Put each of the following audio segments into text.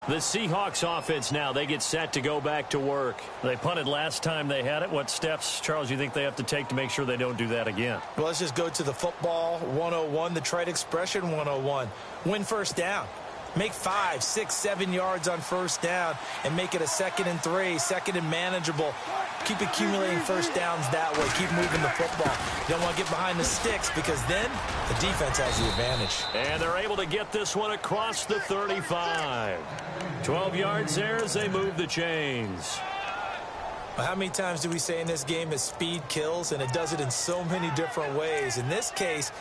The Seahawks offense now, they get set to go back to work. They punted last time they had it. What steps, Charles, you think they have to take to make sure they don't do that again? Well, let's just go to the football 101, the trite expression 101. Win first down. Make 5, 6, 7 yards on first down and make it a 2nd and 3, 2nd and manageable. Keep accumulating first downs that way. Keep moving the football. You don't want to get behind the sticks because then the defense has the advantage. And they're able to get this one across the 35. 12 yards there as they move the chains. Well, how many times do we say in this game that speed kills, and it does it in so many different ways? In this case,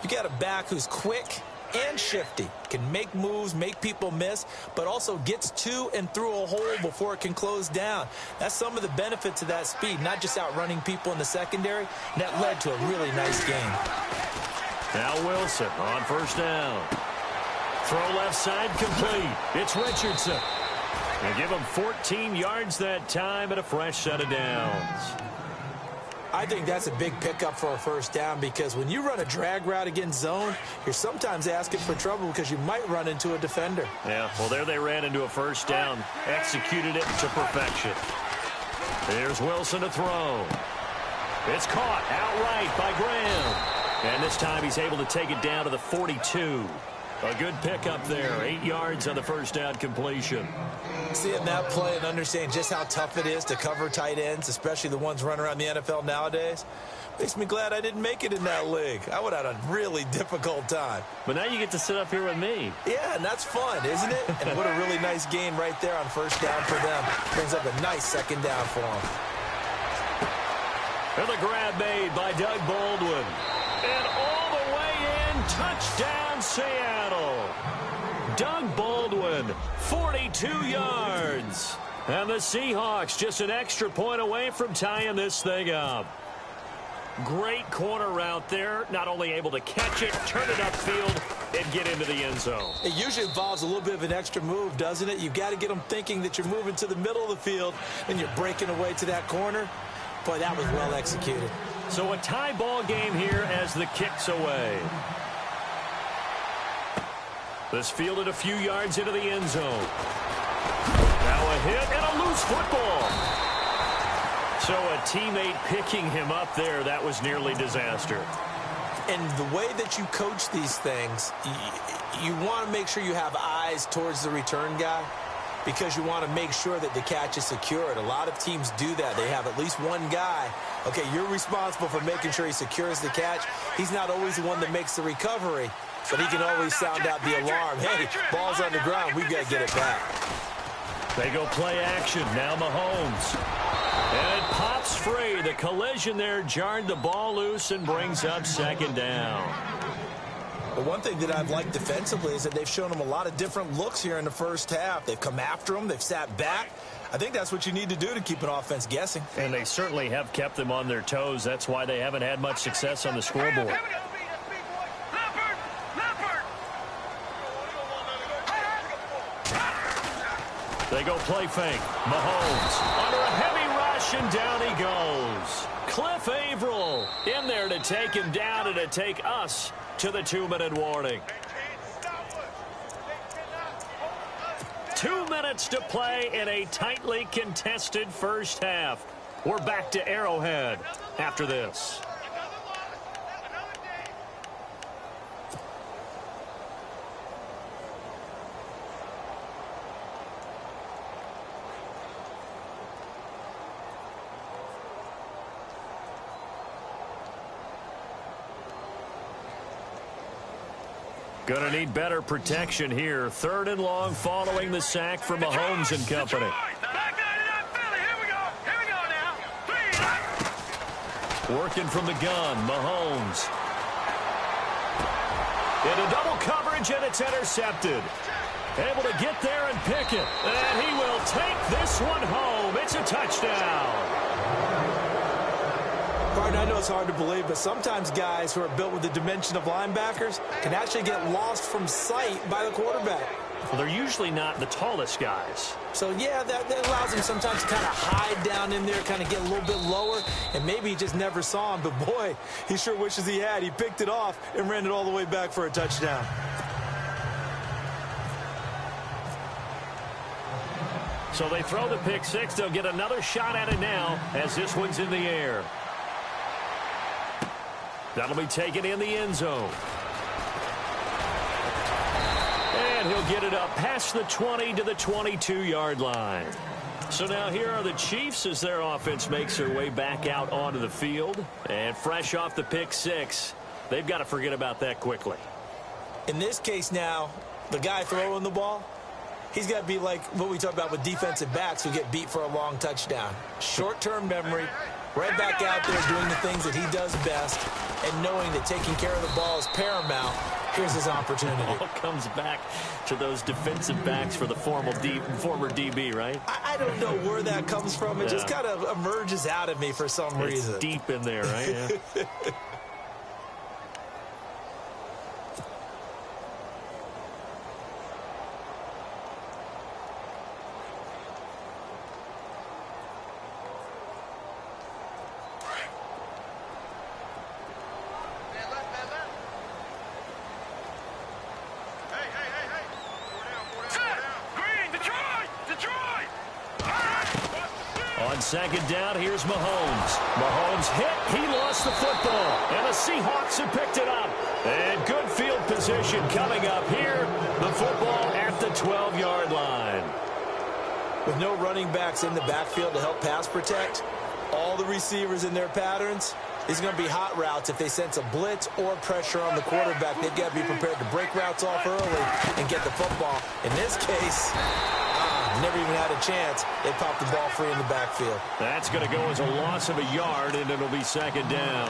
you got a back who's quick and shifty, can make moves, make people miss, but also gets to and through a hole before it can close down. That's some of the benefits of that speed, not just outrunning people in the secondary. And that led to a really nice game. Now Wilson on first down. Throw left side complete. It's Richardson. They give him 14 yards that time and a fresh set of downs. I think that's a big pickup for a first down because when you run a drag route against zone, you're sometimes asking for trouble because you might run into a defender. Yeah, well, there they ran into a first down. Executed it to perfection. Here's Wilson to throw. It's caught outright by Graham. And this time he's able to take it down to the 42. A good pickup there. 8 yards on the first down completion. Seeing that play and understanding just how tough it is to cover tight ends, especially the ones running around the NFL nowadays, makes me glad I didn't make it in that league. I would have had a really difficult time. But now you get to sit up here with me. Yeah, and that's fun, isn't it? And what a really nice gain right there on first down for them. Brings up a nice second down for them. And the grab made by Doug Baldwin. And all the way in, touchdown Seattle. Doug Baldwin, 42 yards. And the Seahawks just an extra point away from tying this thing up. Great corner route there. Not only able to catch it, turn it upfield, and get into the end zone. It usually involves a little bit of an extra move, doesn't it? You've got to get them thinking that you're moving to the middle of the field and you're breaking away to that corner. Boy, that was well executed. So a tie ball game here as the kick's away. This fielded a few yards into the end zone. Now a hit and a loose football. So a teammate picking him up there, that was nearly disaster. And the way that you coach these things, you want to make sure you have eyes towards the return guy because you want to make sure that the catch is secured. A lot of teams do that. They have at least one guy. Okay, you're responsible for making sure he secures the catch. He's not always the one that makes the recovery, but he can always sound out the alarm. Hey, ball's on the ground. We've got to get it back. They go play action. Now Mahomes. And it pops free. The collision there jarred the ball loose and brings up second down. But one thing that I've liked defensively is that they've shown them a lot of different looks here in the first half. They've come after them. They've sat back. I think that's what you need to do to keep an offense guessing. And they certainly have kept them on their toes. That's why they haven't had much success on the scoreboard. They go play fake. Mahomes under a heavy rush, and down he goes. Cliff Averill in there to take him down and to take us to the 2-minute warning. 2 minutes to play in a tightly contested first half. We're back to Arrowhead after this. Going to need better protection here. 3rd and long following the sack from Mahomes and company. Working from the gun, Mahomes. Into double coverage, and it's intercepted. Able to get there and pick it. And he will take this one home. It's a touchdown. I know it's hard to believe, but sometimes guys who are built with the dimension of linebackers can actually get lost from sight by the quarterback. Well, they're usually not the tallest guys. So, yeah, that allows him sometimes to kind of hide down in there, kind of get a little bit lower, and maybe he just never saw him. But, boy, he sure wishes he had. He picked it off and ran it all the way back for a touchdown. So they throw the pick six. They'll get another shot at it now as this one's in the air. That'll be taken in the end zone. And he'll get it up past the 20 to the 22-yard line. So now here are the Chiefs as their offense makes their way back out onto the field. And fresh off the pick six, they've got to forget about that quickly. In this case now, the guy throwing the ball, he's got to be like what we talk about with defensive backs who get beat for a long touchdown. Short-term memory, right back out there doing the things that he does best, and knowing that taking care of the ball is paramount. Here's his opportunity. It all comes back to those defensive backs for the former DB, right? I don't know where that comes from. It just kind of emerges out of me for some reason. It's deep in there, right? Yeah. On second down, here's Mahomes. Mahomes hit. He lost the football. And the Seahawks have picked it up. And good field position coming up here. The football at the 12-yard line. With no running backs in the backfield to help pass protect, all the receivers in their patterns, these are going to be hot routes. If they sense a blitz or pressure on the quarterback, they've got to be prepared to break routes off early and get the football. In this case, never even had a chance. They popped the ball free in the backfield. That's going to go as a loss of a yard, and it'll be second down.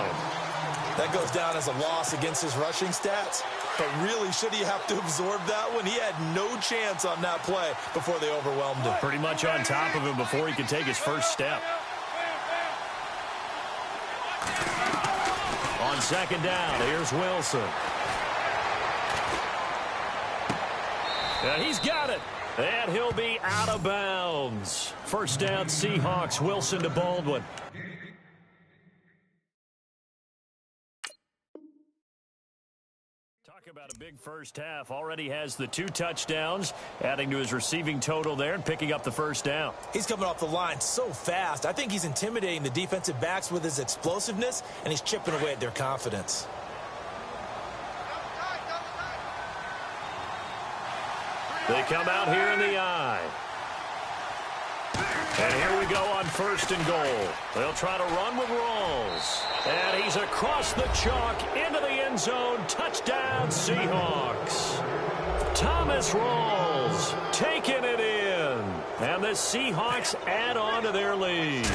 That goes down as a loss against his rushing stats. But really, should he have to absorb that one? He had no chance on that play before they overwhelmed him. Pretty much on top of him before he could take his first step. On second down, here's Wilson. And he's got it. And he'll be out of bounds. First down, Seahawks. Wilson to Baldwin. Talk about a big first half. Already has the 2 touchdowns, adding to his receiving total there and picking up the first down. He's coming off the line so fast. I think he's intimidating the defensive backs with his explosiveness, and he's chipping away at their confidence. They come out here in the eye. And here we go on first and goal. They'll try to run with Rawls. And he's across the chalk into the end zone. Touchdown, Seahawks. Thomas Rawls taking it in. And the Seahawks add on to their lead.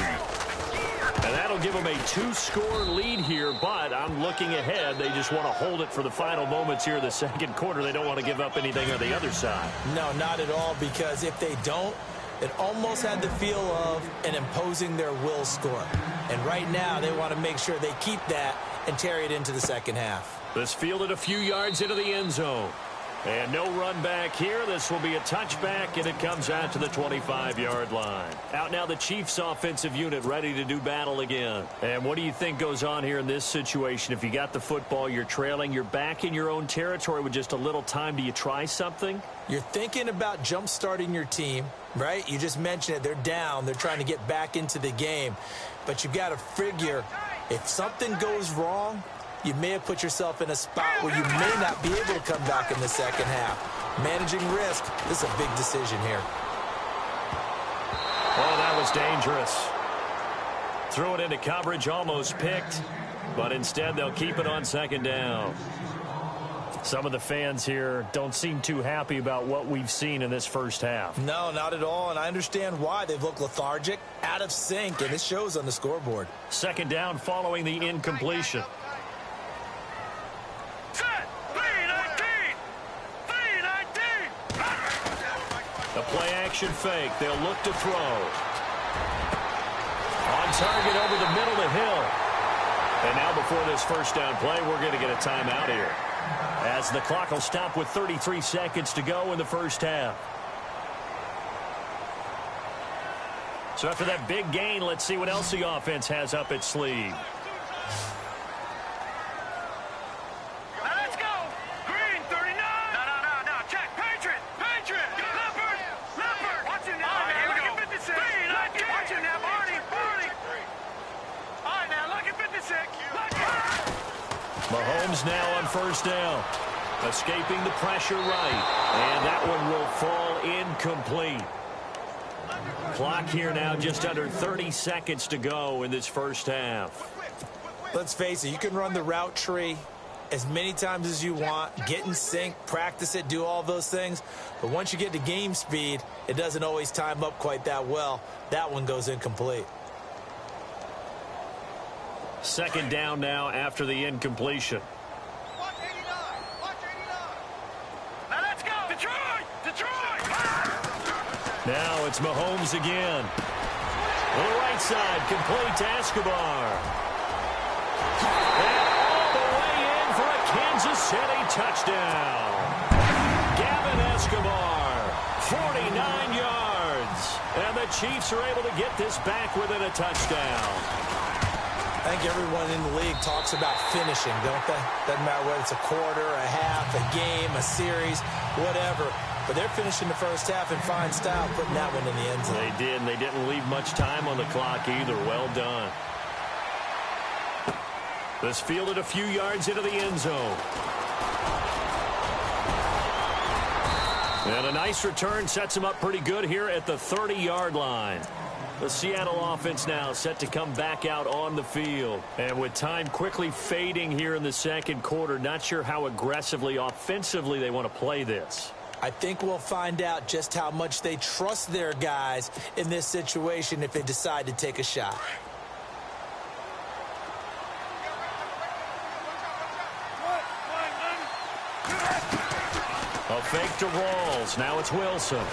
And that'll give them a 2-score lead here, but I'm looking ahead. They just want to hold it for the final moments here in the second quarter. They don't want to give up anything on the other side. No, not at all, because if they don't, it almost had the feel of an imposing their will score. And right now, they want to make sure they keep that and carry it into the second half. This fielded a few yards into the end zone. And no run back here. This will be a touchback, and it comes out to the 25-yard line. Out now the Chiefs offensive unit ready to do battle again. And what do you think goes on here in this situation? If you got the football, you're trailing, you're back in your own territory with just a little time. Do you try something? You're thinking about jump-starting your team, right? You just mentioned it. They're down. They're trying to get back into the game. But you've got to figure if something goes wrong, you may have put yourself in a spot where you may not be able to come back in the second half. Managing risk, this is a big decision here. Oh, that was dangerous. Threw it into coverage, almost picked, but instead they'll keep it on second down. Some of the fans here don't seem too happy about what we've seen in this first half. No, not at all, and I understand why. They've looked lethargic, out of sync, and it shows on the scoreboard. Second down following the incompletion. The play-action fake. They'll look to throw. On target over the middle to Hill. And now before this first down play, we're going to get a timeout here, as the clock will stop with 33 seconds to go in the first half. So after that big gain, let's see what else the offense has up its sleeve. Mahomes now on first down. Escaping the pressure right. And that one will fall incomplete. Clock here now just under 30 seconds to go in this first half. Let's face it, you can run the route tree as many times as you want, get in sync, practice it, do all those things. But once you get to game speed, it doesn't always time up quite that well. That one goes incomplete. Second down now after the incompletion. Watch 89. Watch 89. Now let's go. Detroit! Detroit! Now it's Mahomes again. To the right side, complete to Escobar. And all the way in for a Kansas City touchdown. Gavin Escobar, 49 yards. And the Chiefs are able to get this back within a touchdown. I think everyone in the league talks about finishing, don't they? Doesn't matter whether it's a quarter, a half, a game, a series, whatever. But they're finishing the first half in fine style, putting that one in the end zone. They did, and they didn't leave much time on the clock either. Well done. This fielded a few yards into the end zone. And a nice return sets him up pretty good here at the 30-yard line. The Seattle offense now set to come back out on the field. And with time quickly fading here in the second quarter, not sure how aggressively, offensively they want to play this. I think we'll find out just how much they trust their guys in this situation if they decide to take a shot. A fake to Rawls. Now it's Wilson.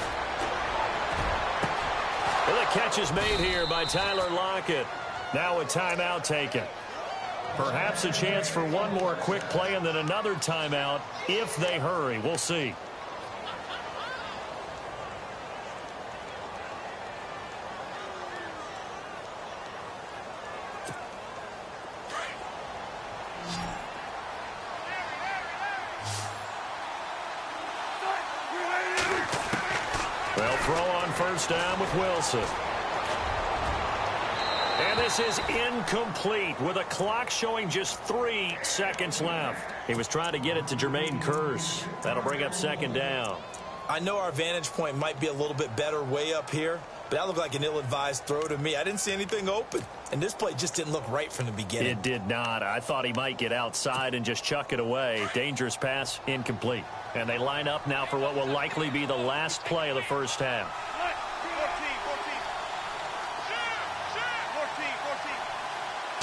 Well, the catch is made here by Tyler Lockett. Now a timeout taken. Perhaps a chance for one more quick play and then another timeout if they hurry. We'll see. They'll throw on first down with Wilson. And this is incomplete with a clock showing just 3 seconds left. He was trying to get it to Jermaine Kearse. That'll bring up second down. I know our vantage point might be a little bit better way up here, but that looked like an ill-advised throw to me. I didn't see anything open, and this play just didn't look right from the beginning. It did not. I thought he might get outside and just chuck it away. Dangerous pass, incomplete. And they line up now for what will likely be the last play of the first half.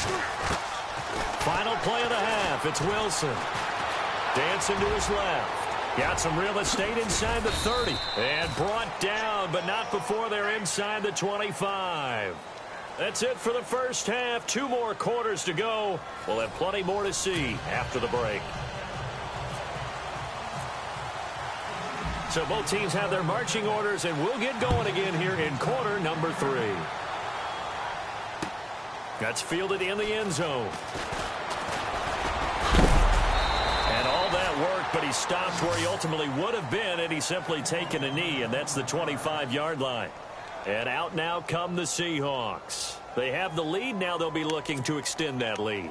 14. Final play of the half. It's Wilson. Dancing to his left. Got some real estate inside the 30. And brought down, but not before they're inside the 25. That's it for the first half. 2 more quarters to go. We'll have plenty more to see after the break. So both teams have their marching orders, and we'll get going again here in quarter number 3. That's fielded in the end zone. And all that work, but he stopped where he ultimately would have been had he simply taken a knee, and that's the 25-yard line. And out now come the Seahawks. They have the lead. Now they'll be looking to extend that lead.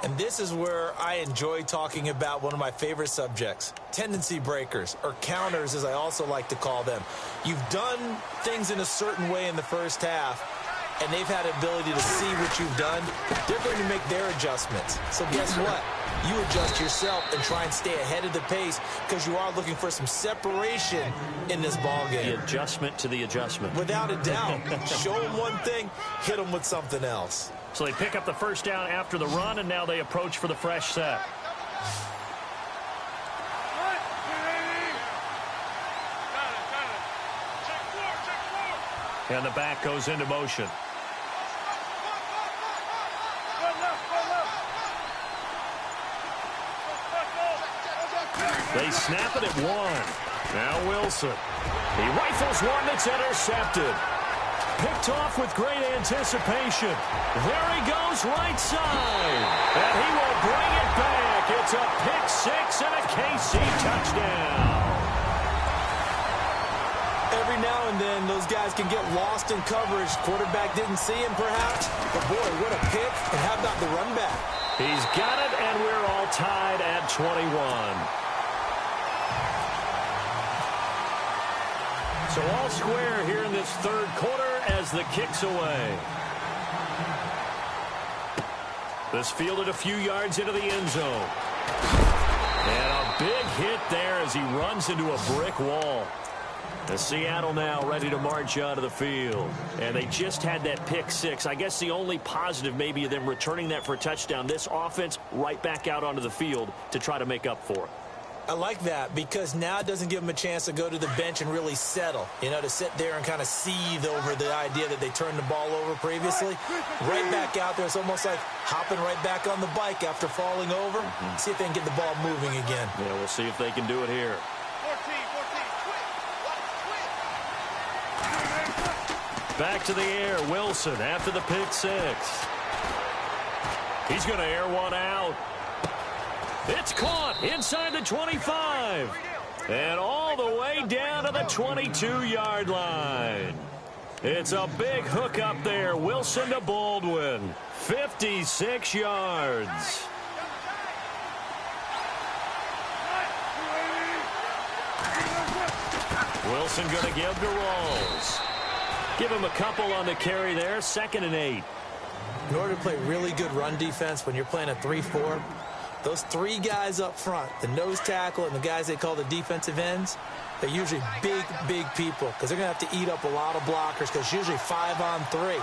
And this is where I enjoy talking about one of my favorite subjects, tendency breakers, or counters as I also like to call them. You've done things in a certain way in the first half, and they've had the ability to see what you've done. They're going to make their adjustments. So guess what? You adjust yourself and try and stay ahead of the pace because you are looking for some separation in this ballgame. The adjustment to the adjustment. Without a doubt. Show them one thing, hit them with something else. So they pick up the first down after the run, and now they approach for the fresh set. And the back goes into motion. They snap it at 1. Now Wilson. He rifles one that's intercepted. Picked off with great anticipation. There he goes, right side. And he will bring it back. It's a pick 6 and a KC touchdown. Every now and then, those guys can get lost in coverage. Quarterback didn't see him, perhaps. But, boy, what a pick. And how about the run back? He's got it, and we're all tied at 21. So all square here in this third quarter as the kick's away. This fielded a few yards into the end zone. And a big hit there as he runs into a brick wall. The Seattle now ready to march out of the field. And they just had that pick six. I guess the only positive maybe of them returning that for a touchdown. This offense right back out onto the field to try to make up for it. I like that because now it doesn't give them a chance to go to the bench and really settle, to sit there and kind of seethe over the idea that they turned the ball over previously. Right back out there. It's almost like hopping right back on the bike after falling over. See if they can get the ball moving again. Yeah, we'll see if they can do it here. 14, Back to the air, Wilson after the pick six. He's going to air one out. It's caught inside the 25. And all the way down to the 22-yard line. It's a big hook up there. Wilson to Baldwin. 56 yards. Wilson going to give to Rawls. Give him a couple on the carry there. 2nd and 8. In order to play really good run defense when you're playing a 3-4, those three guys up front, the nose tackle and the guys they call the defensive ends, they're usually big, big people because they're going to have to eat up a lot of blockers because it's usually 5-on-3.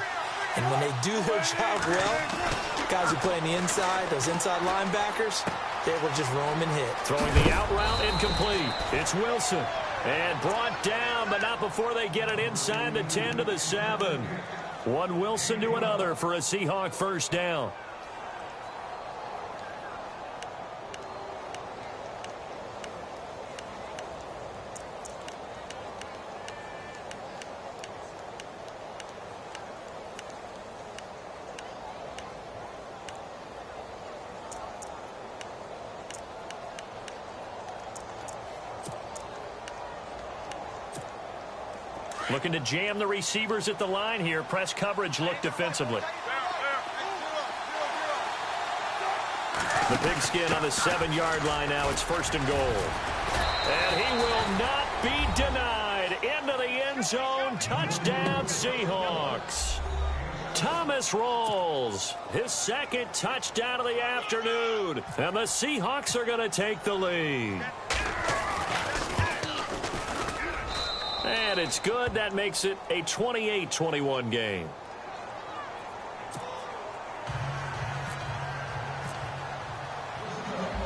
And when they do their job well, guys who play on the inside, those inside linebackers, they will just roam and hit. Throwing the out route incomplete. It's Wilson. And brought down, but not before they get it inside the 10 to the 7. One Wilson to another for a Seahawk first down. Looking to jam the receivers at the line here. Press coverage look defensively. The pigskin on the 7-yard line now. It's 1st and goal. And he will not be denied. Into the end zone. Touchdown, Seahawks. Thomas Rawls, his 2nd touchdown of the afternoon. And the Seahawks are going to take the lead. And it's good. That makes it a 28-21 game.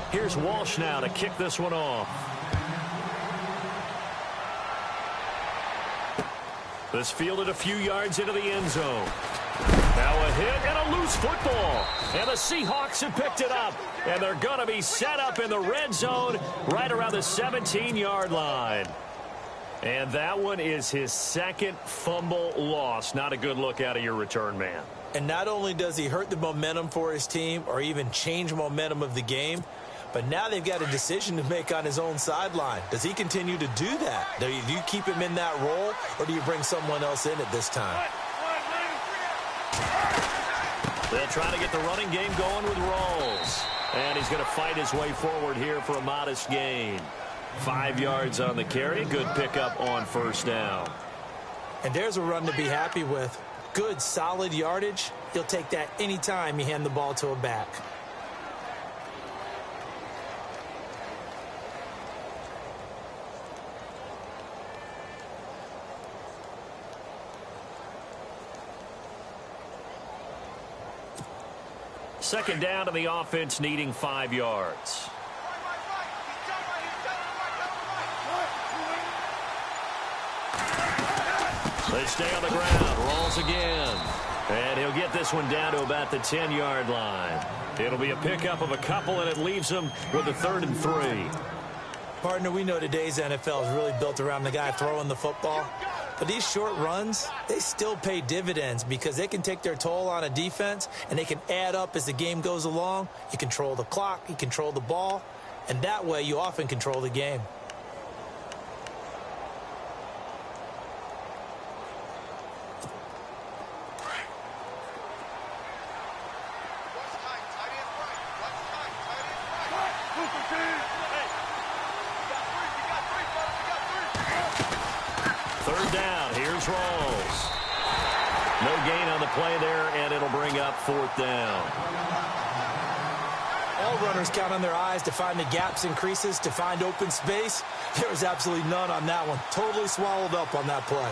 Here's Walsh now to kick this one off. This fielded a few yards into the end zone. Now a hit and a loose football. And the Seahawks have picked it up. And they're going to be set up in the red zone right around the 17-yard line. And that one is his 2nd fumble loss. Not a good look out of your return man. And not only does he hurt the momentum for his team or even change momentum of the game, but now they've got a decision to make on his own sideline. Does he continue to do that? Do you keep him in that role, or do you bring someone else in at this time? They'll try to get the running game going with Rawls. And he's going to fight his way forward here for a modest gain. 5 yards on the carry. Good pickup on 1st down. And there's a run to be happy with. Good, solid yardage. You'll take that anytime you hand the ball to a back. Second down to the offense needing 5 yards. They stay on the ground. Rolls again. And he'll get this one down to about the 10-yard line. It'll be a pickup of a couple, and it leaves him with a 3rd and 3. Partner, we know today's NFL is really built around the guy throwing the football. But these short runs, they still pay dividends because they can take their toll on a defense, and they can add up as the game goes along. You control the clock, you control the ball, and that way you often control the game. down. Here's Rawls. No gain on the play there, and it'll bring up 4th down. All runners count on their eyes to find the gaps and creases, to find open space. There was absolutely none on that one. Totally swallowed up on that play.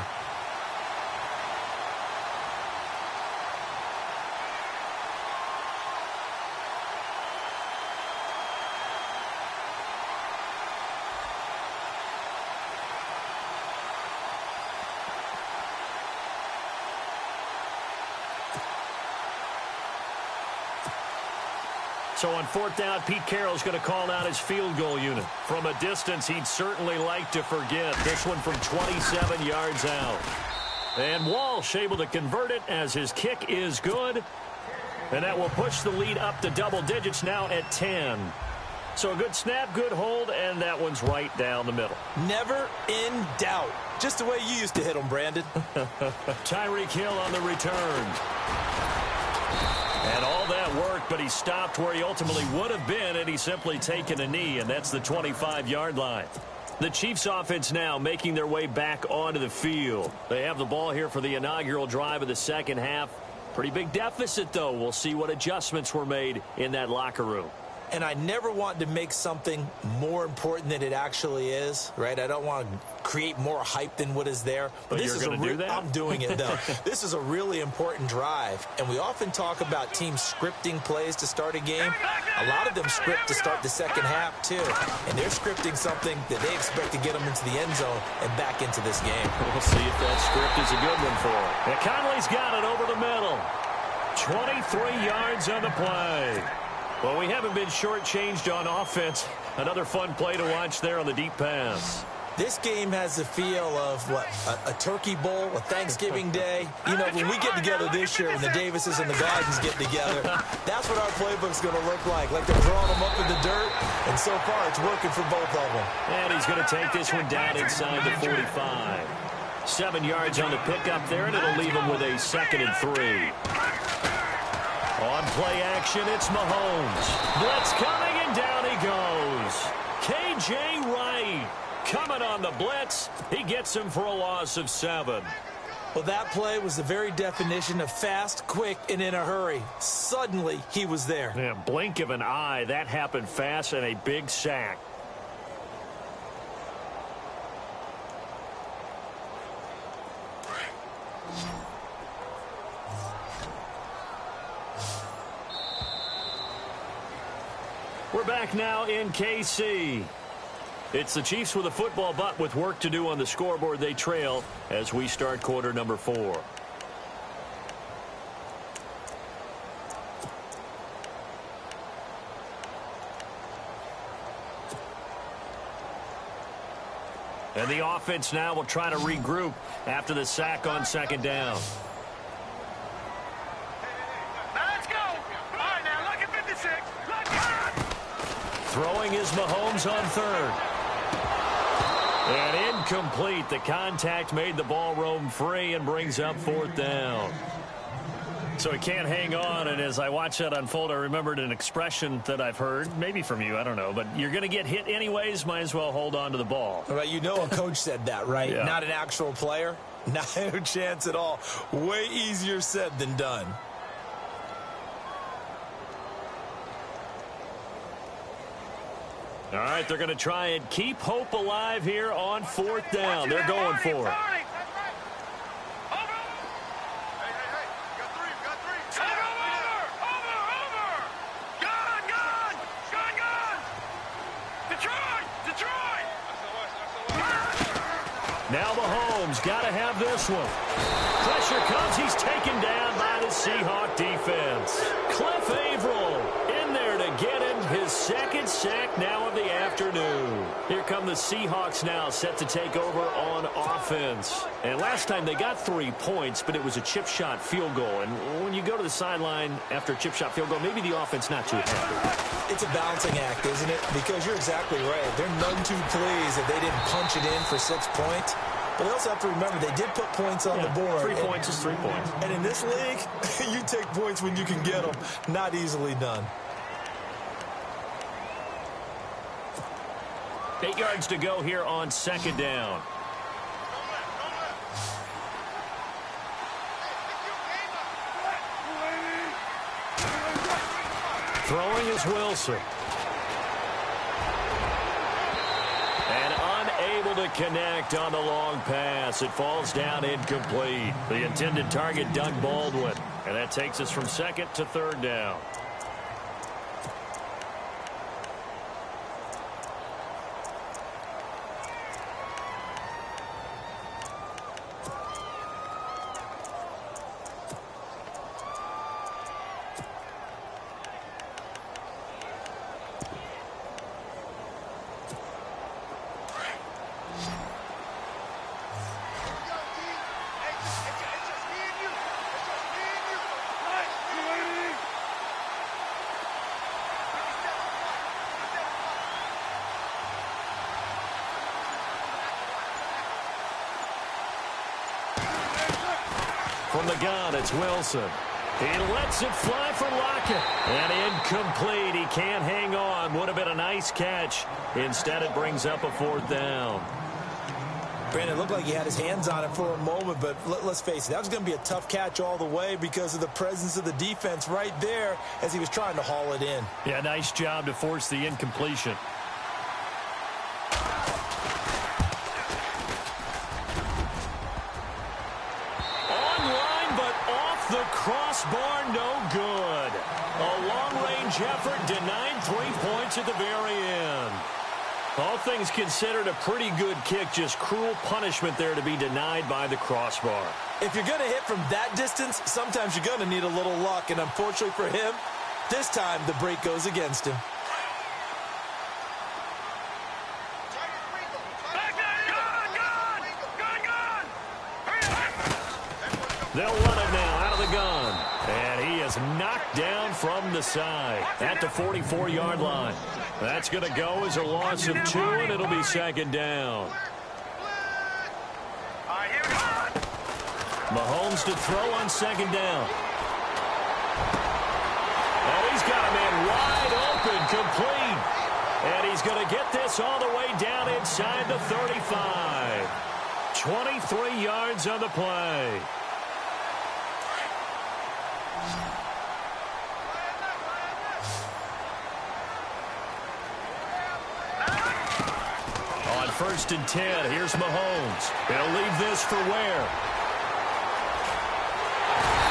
So on 4th down, Pete Carroll's going to call out his field goal unit. From a distance, he'd certainly like to forget. This one from 27 yards out. And Walsh able to convert it as his kick is good. And that will push the lead up to double digits now at 10. So a good snap, good hold, and that one's right down the middle. Never in doubt. Just the way you used to hit them, Brandon. Tyreek Hill on the return. And all that worked, but he stopped where he ultimately would have been, and he's simply taken a knee, and that's the 25-yard line. The Chiefs offense now making their way back onto the field. They have the ball here for the inaugural drive of the second half. Pretty big deficit, though. We'll see what adjustments were made in that locker room. And I never want to make something more important than it actually is, right? I don't want to create more hype than what is there. But this you're going to do that? I'm doing it, though. This is a really important drive. And we often talk about teams scripting plays to start a game. A lot of them script to start the second half, too. And they're scripting something that they expect to get them into the end zone and back into this game. We'll see if that script is a good one for them. And Conley's got it over the middle. 23 yards on the play. Well, we haven't been shortchanged on offense. Another fun play to watch there on the deep pass. This game has the feel of, what, a turkey bowl, a Thanksgiving day. You know, when we get together this year, when the Davises and the Gardens get together, that's what our playbook's going to look like. Like they're drawing them up in the dirt, and so far it's working for both of them. And he's going to take this one down inside the 45. 7 yards on the pickup there, and it'll leave him with a 2nd and 3. On play action, it's Mahomes. Blitz coming, and down he goes. K.J. Wright coming on the blitz. He gets him for a loss of 7. Well, that play was the very definition of fast, quick, and in a hurry. Suddenly, he was there. Yeah, blink of an eye. That happened fast, and a big sack. We're back now in KC. It's the Chiefs with a football, but with work to do on the scoreboard. They trail as we start quarter number 4. And the offense now will try to regroup after the sack on 2nd down. Throwing is Mahomes on 3rd. And incomplete. The contact made the ball roam free and brings up 4th down. So he can't hang on, and as I watch that unfold, I remembered an expression that I've heard, maybe from you, I don't know, but you're going to get hit anyways, might as well hold on to the ball. Well, you know a coach said that, right? Yeah. Not an actual player. Not a chance at all. Way easier said than done. All right, they're going to try and keep hope alive here on 4th down. They're going for it. Now Mahomes got to have this one. Pressure comes. He's taken down by the Seahawk defense. Cliff Averill in there to get him his 2nd sack now of the afternoon. Here come the Seahawks now set to take over on offense. And last time they got 3 points, but it was a chip shot field goal. And when you go to the sideline after a chip shot field goal, maybe the offense not too happy. It's a balancing act, isn't it? Because you're exactly right. They're none too pleased that they didn't punch it in for 6 points. But they also have to remember they did put points on the board. 3 points is 3 points. And in this league, you take points when you can get them. Not easily done. 8 yards to go here on 2nd down. Throwing is Wilson. And unable to connect on the long pass. It falls down incomplete. The intended target, Doug Baldwin. And that takes us from second to third down. From the gun, it's Wilson. He lets it fly for Lockett. And incomplete. He can't hang on. Would have been a nice catch. Instead, it brings up a fourth down. Brandon, it looked like he had his hands on it for a moment, but let's face it, that was going to be a tough catch all the way because of the presence of the defense right there as he was trying to haul it in. Yeah, nice job to force the incompletion. The crossbar, no good. A long-range effort denied 3 points at the very end. All things considered, a pretty good kick. Just cruel punishment there to be denied by the crossbar. If you're going to hit from that distance, sometimes you're going to need a little luck. And unfortunately for him, this time the break goes against him. They'll run it now out of the gun. And he is knocked down from the side at the 44-yard line. That's going to go as a loss of 2, and it'll be second down. Mahomes to throw on second down. And he's got a man wide open, complete. And he's going to get this all the way down inside the 35. 23 yards on the play. On 1st and 10, here's Mahomes. He'll leave this for Ware.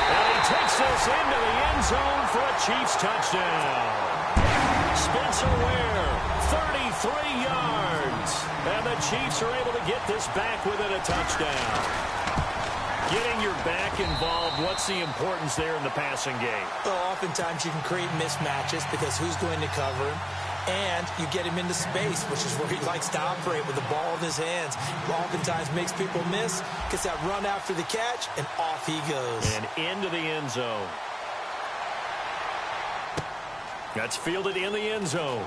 And he takes this into the end zone for a Chiefs touchdown. Spencer Ware, 33 yards. And the Chiefs are able to get this back within a touchdown. Getting your back involved, what's the importance there in the passing game? Well, oftentimes you can create mismatches because who's going to cover him? And you get him into space, which is where he likes to operate with the ball in his hands. Oftentimes makes people miss, gets that run after the catch, and off he goes. And into the end zone. That's fielded in the end zone.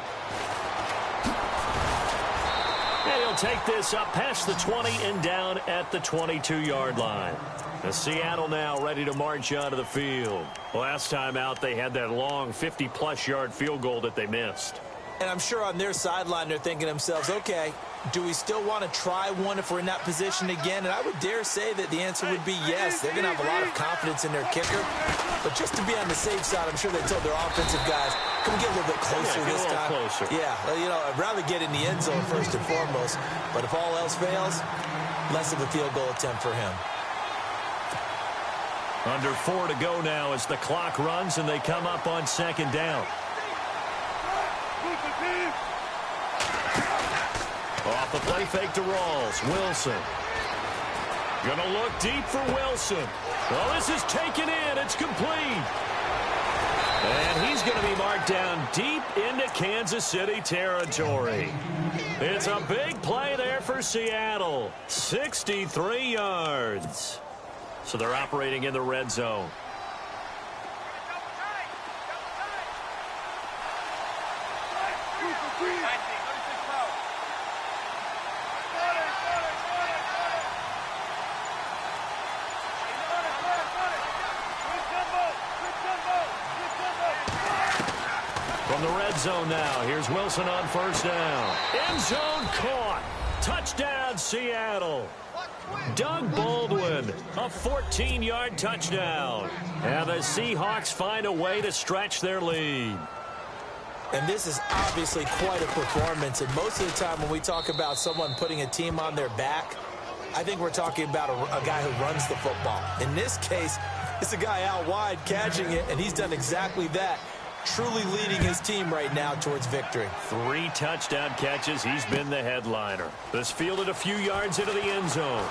And he'll take this up past the 20 and down at the 22-yard line. The Seattle now ready to march onto the field. Last time out, they had that long 50-plus yard field goal that they missed. And I'm sure on their sideline they're thinking to themselves, okay, do we still want to try one if we're in that position again? And I would dare say that the answer would be yes. They're going to have a lot of confidence in their kicker. But just to be on the safe side, I'm sure they told their offensive guys, come get a little bit closer this time. Closer. Yeah, well, you know, I'd rather get in the end zone first and foremost. But if all else fails, less of a field goal attempt for him. Under 4 to go now as the clock runs and they come up on second down. Off the play fake to Rawls. Wilson. Gonna look deep for Wilson. Well, this is taken in. It's complete. And he's going to be marked down deep into Kansas City territory. It's a big play there for Seattle. 63 yards. So they're operating in the red zone. From the red zone now, here's Wilson on first down. End zone caught. Touchdown, Seattle. Doug Baldwin, a 14-yard touchdown. And the Seahawks find a way to stretch their lead. And this is obviously quite a performance. And most of the time when we talk about someone putting a team on their back, I think we're talking about a guy who runs the football. In this case, it's a guy out wide catching it, and he's done exactly that, truly leading his team right now towards victory. 3 touchdown catches. He's been the headliner. This fielded a few yards into the end zone.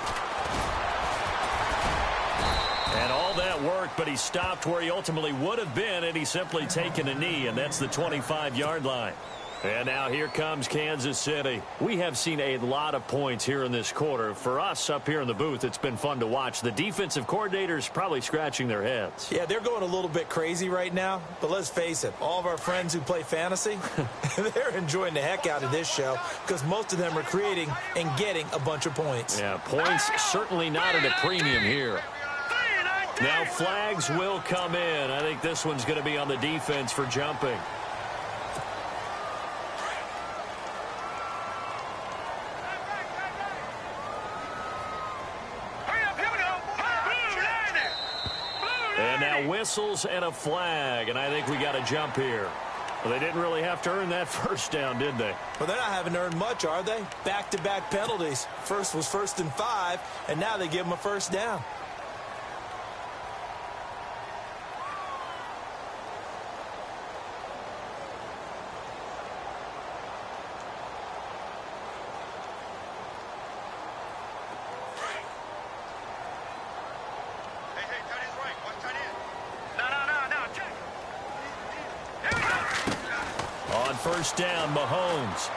And all that worked, but he stopped where he ultimately would have been, and he's simply taken a knee, and that's the 25-yard line. And now here comes Kansas City. We have seen a lot of points here in this quarter. For us up here in the booth, it's been fun to watch. The defensive coordinators probably scratching their heads. Yeah, they're going a little bit crazy right now. But let's face it, all of our friends who play fantasy, they're enjoying the heck out of this show because most of them are creating and getting a bunch of points. Yeah, points certainly not at a premium here. Now flags will come in. I think this one's going to be on the defense for jumping. And now whistles and a flag, and I think we got a jump here. Well, they didn't really have to earn that first down, did they? Well, they're not having to earn much, are they? Back-to-back penalties. First was 1st and 5, and now they give them a first down. First down, Mahomes.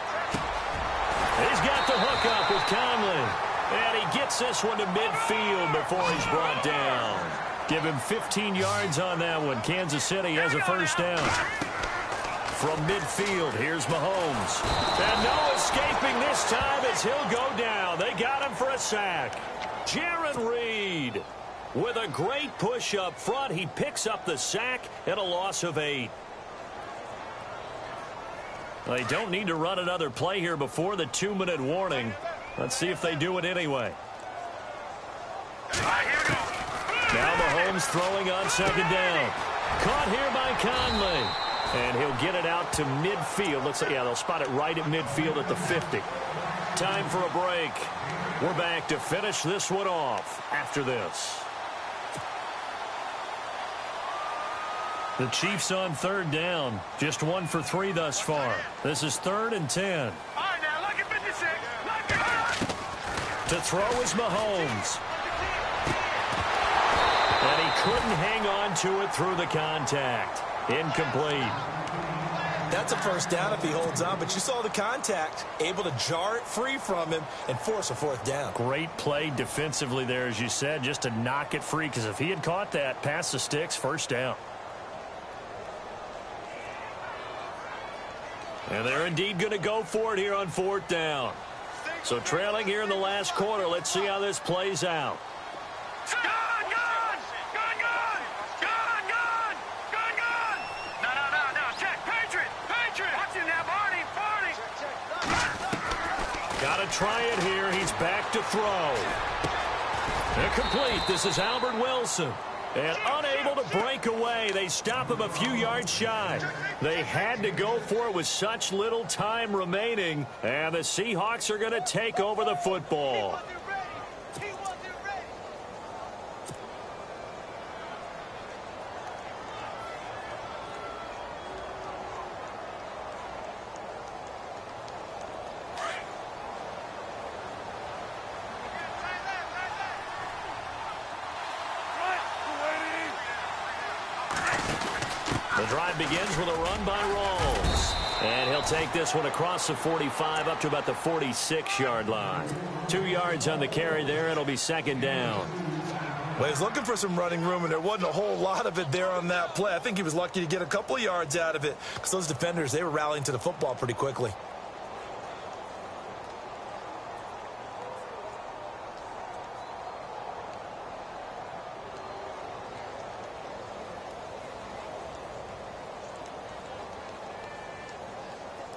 He's got the hook up with Conley. And he gets this one to midfield before he's brought down. Give him 15 yards on that one. Kansas City has a first down. From midfield, here's Mahomes. And no escaping this time as he'll go down. They got him for a sack. Jaron Reed with a great push up front. He picks up the sack and a loss of 8. They don't need to run another play here before the 2-minute warning. Let's see if they do it anyway. Now Mahomes throwing on second down. Caught here by Conley. And he'll get it out to midfield. Looks like, yeah, they'll spot it right at midfield at the 50. Time for a break. We're back to finish this one off after this. The Chiefs on third down. Just 1 for 3 thus far. This is 3rd and 10. All right, now, look at 56. Look at To throw is Mahomes. And he couldn't hang on to it through the contact. Incomplete. That's a first down if he holds on, but you saw the contact. Able to jar it free from him and force a 4th down. Great play defensively there, as you said, just to knock it free, because if he had caught that, past the sticks, first down. And they're indeed going to go for it here on 4th down. So trailing here in the last quarter. Let's see how this plays out. Got to try it here. He's back to throw. Incomplete. This is Albert Wilson. And unable to break away. They stop him a few yards shy. They had to go for it with such little time remaining. And the Seahawks are going to take over the football. The drive begins with a run by Rawls. And he'll take this one across the 45 up to about the 46-yard line. 2 yards on the carry there. It'll be second down. Well, he was looking for some running room, and there wasn't a whole lot of it there on that play. I think he was lucky to get a couple of yards out of it because those defenders, they were rallying to the football pretty quickly.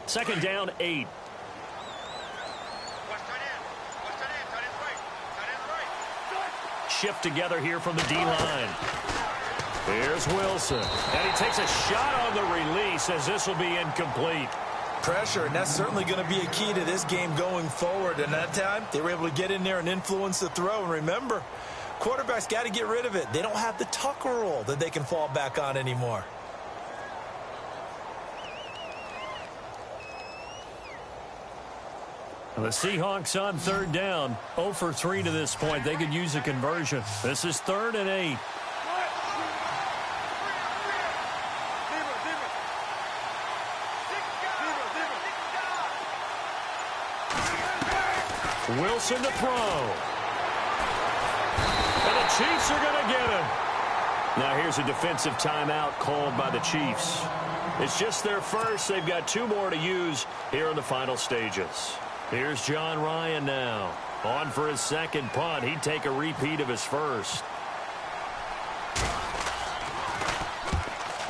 Second down, 8. Shift together here from the D-line. Here's Wilson. And he takes a shot on the release as this will be incomplete. Pressure, and that's certainly going to be a key to this game going forward. And that time, they were able to get in there and influence the throw. And remember, quarterbacks got to get rid of it. They don't have the Tucker roll that they can fall back on anymore. The Seahawks on third down, 0 for 3 to this point. They could use a conversion. This is 3rd and 8. Wilson to throw. And the Chiefs are going to get him. Now here's a defensive timeout called by the Chiefs. It's just their first. They've got 2 more to use here in the final stages. Here's John Ryan now. On for his second punt. He'd take a repeat of his first.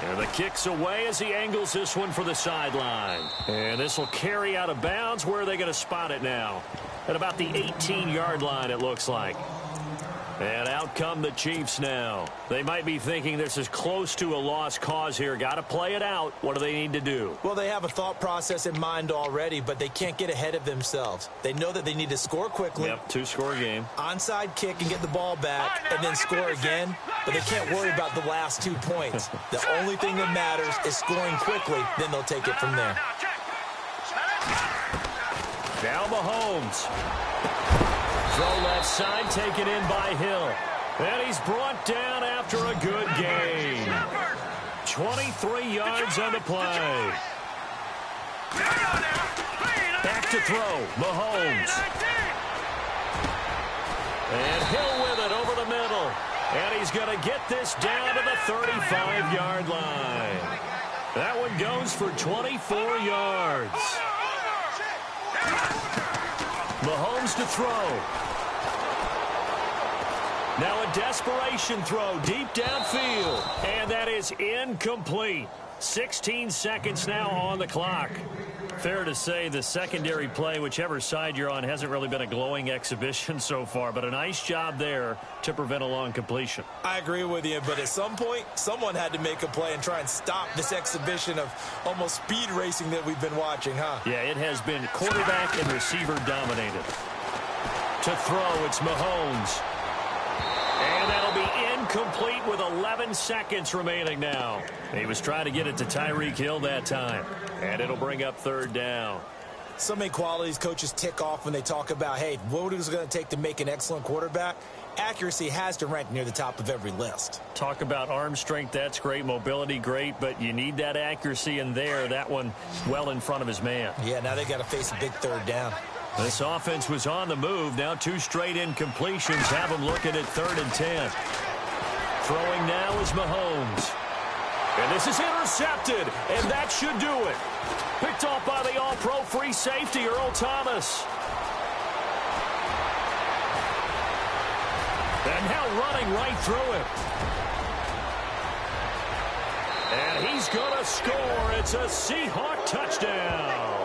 And the kick's away as he angles this one for the sideline. And this will carry out of bounds. Where are they going to spot it now? At about the 18-yard line, it looks like. And out come the Chiefs now. They might be thinking this is close to a lost cause here. Got to play it out. What do they need to do? Well, they have a thought process in mind already, but they can't get ahead of themselves. They know that they need to score quickly. Yep, 2-score game. Onside kick and get the ball back and then score again, but they can't worry about the last 2 points. The only thing that matters is scoring quickly, then they'll take it from there. Now Mahomes. Throw left side, taken in by Hill. And he's brought down after a good gain. 23 yards on the play. Back to throw, Mahomes. And Hill with it over the middle. And he's going to get this down to the 35-yard line. That one goes for 24 yards. Mahomes to throw. Now a desperation throw deep downfield. And that is incomplete. 16 seconds now on the clock. Fair to say the secondary play, whichever side you're on, hasn't really been a glowing exhibition so far, but a nice job there to prevent a long completion. I agree with you, but at some point, someone had to make a play and try and stop this exhibition of almost speed racing that we've been watching, huh? Yeah, it has been quarterback and receiver dominated. To throw, it's Mahomes. And that'll be incomplete with 11 seconds remaining now. He was trying to get it to Tyreek Hill that time. And it'll bring up third down. So many qualities coaches tick off when they talk about, hey, what is it going to take to make an excellent quarterback? Accuracy has to rank near the top of every list. Talk about arm strength, that's great. Mobility, great. But you need that accuracy in there. That one well in front of his man. Yeah, now they got to face a big third down. This offense was on the move. Now 2 straight incompletions have them looking at 3rd and 10. Throwing now is Mahomes. And this is intercepted, and that should do it. Picked off by the all-pro free safety, Earl Thomas. And now running right through it. And he's going to score. It's a Seahawk touchdown.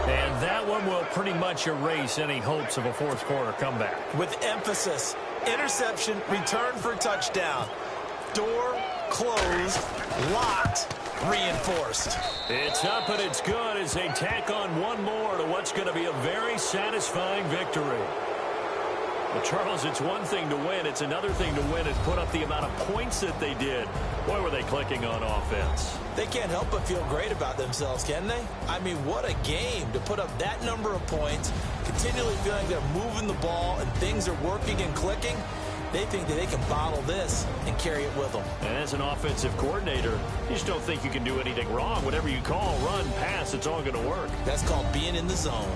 And that one will pretty much erase any hopes of a fourth-quarter comeback. With emphasis, interception, return for touchdown. Door closed, locked, reinforced. It's up and it's good as they tack on one more to what's going to be a very satisfying victory. Well, Charles, it's one thing to win. It's another thing to win and put up the amount of points that they did. Boy, were they clicking on offense. They can't help but feel great about themselves, can they? I mean, what a game to put up that number of points, continually feeling they're moving the ball and things are working and clicking. They think that they can bottle this and carry it with them. And as an offensive coordinator, you just don't think you can do anything wrong. Whatever you call, run, pass, it's all going to work. That's called being in the zone.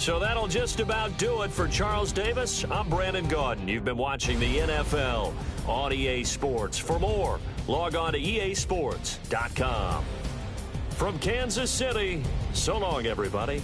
So that'll just about do it for Charles Davis. I'm Brandon Gaudin. You've been watching the NFL on EA Sports. For more, log on to easports.com. From Kansas City, so long, everybody.